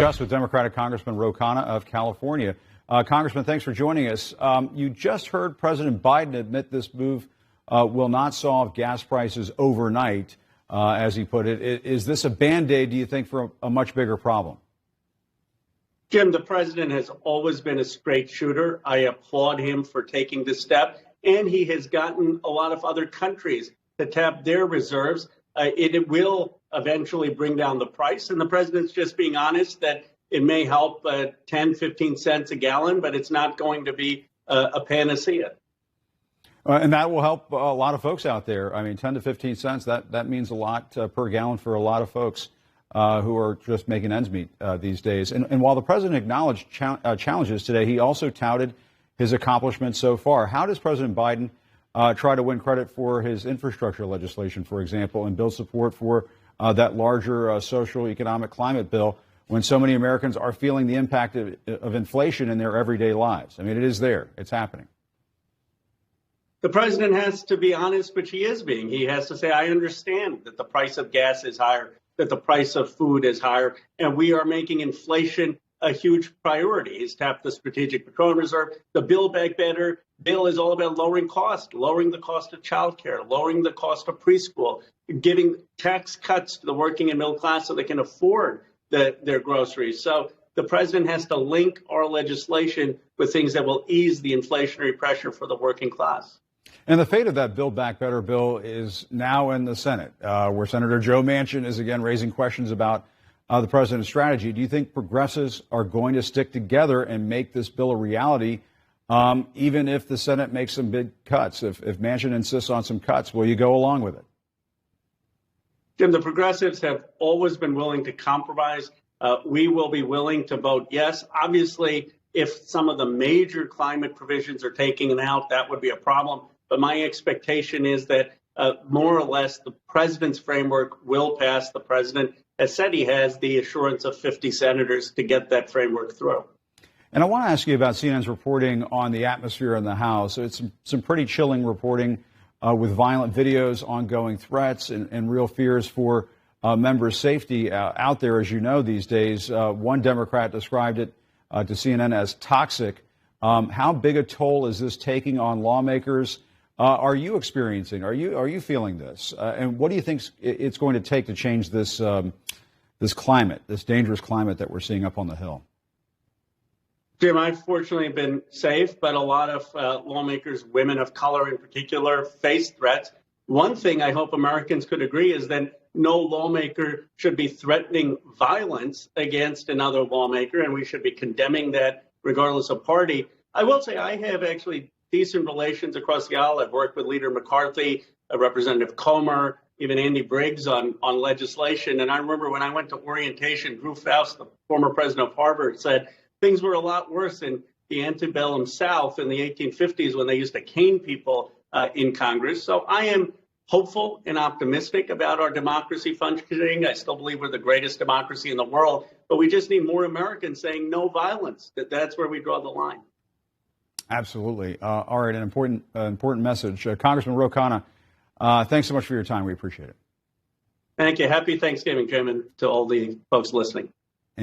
Just with Democratic Congressman Khanna of California. Congressman, thanks for joining us. You just heard President Biden admit this move will not solve gas prices overnight, as he put it. Is this a Band-Aid, do you think, for a much bigger problem? Jim, the president has always been a straight shooter. I applaud him for taking this step, and he has gotten a lot of other countries to tap their reserves. It will eventually bring down the price, and the president's just being honest that it may help 10, 15 cents a gallon, but it's not going to be a panacea. And that will help a lot of folks out there. I mean, 10 to 15 cents, that means a lot per gallon for a lot of folks who are just making ends meet these days. And while the president acknowledged challenges today, he also touted his accomplishments so far. How does President Biden try to win credit for his infrastructure legislation, for example, and build support for that larger social, economic climate bill when so many Americans are feeling the impact of inflation in their everyday lives? I mean, it is there. It's happening. The president has to be honest, which he is being. He has to say, I understand that the price of gas is higher, that the price of food is higher, and we are making inflation a huge priority. He's tapped the Strategic Petroleum Reserve. The Build Back Better bill is all about lowering cost, lowering the cost of childcare, lowering the cost of preschool, giving tax cuts to the working and middle class so they can afford their groceries. So the president has to link our legislation with things that will ease the inflationary pressure for the working class. And the fate of that Build Back Better bill is now in the Senate, where Senator Joe Manchin is again raising questions about the president's strategy. Do you think progressives are going to stick together and make this bill a reality, even if the Senate makes some big cuts? If Manchin insists on some cuts, will you go along with it? Jim, the progressives have always been willing to compromise. We will be willing to vote yes. Obviously, if some of the major climate provisions are taken out, that would be a problem. But my expectation is that more or less the president's framework will pass. The president has said he has the assurance of 50 senators to get that framework through. And I want to ask you about CNN's reporting on the atmosphere in the House. It's some pretty chilling reporting with violent videos, ongoing threats, and real fears for members' safety out there, as you know, these days. One Democrat described it to CNN as toxic. How big a toll is this taking on lawmakers? Are you experiencing? Are you feeling this? And what do you think it's going to take to change this this climate, this dangerous climate that we're seeing up on the Hill? Jim, I've fortunately been safe, but a lot of lawmakers, women of color in particular, face threats. One thing I hope Americans could agree is that no lawmaker should be threatening violence against another lawmaker, and we should be condemning that regardless of party. I will say I have actually decent relations across the aisle. I've worked with Leader McCarthy, Representative Comer, even Andy Briggs on legislation. And I remember when I went to orientation, Drew Faust, the former president of Harvard, said things were a lot worse in the antebellum South in the 1850s when they used to cane people in Congress. So I am hopeful and optimistic about our democracy functioning. I still believe we're the greatest democracy in the world, but we just need more Americans saying no violence. That's where we draw the line. Absolutely. All right, an important message. Congressman Khanna, thanks so much for your time. We appreciate it. Thank you. Happy Thanksgiving, Jim, and to all the folks listening.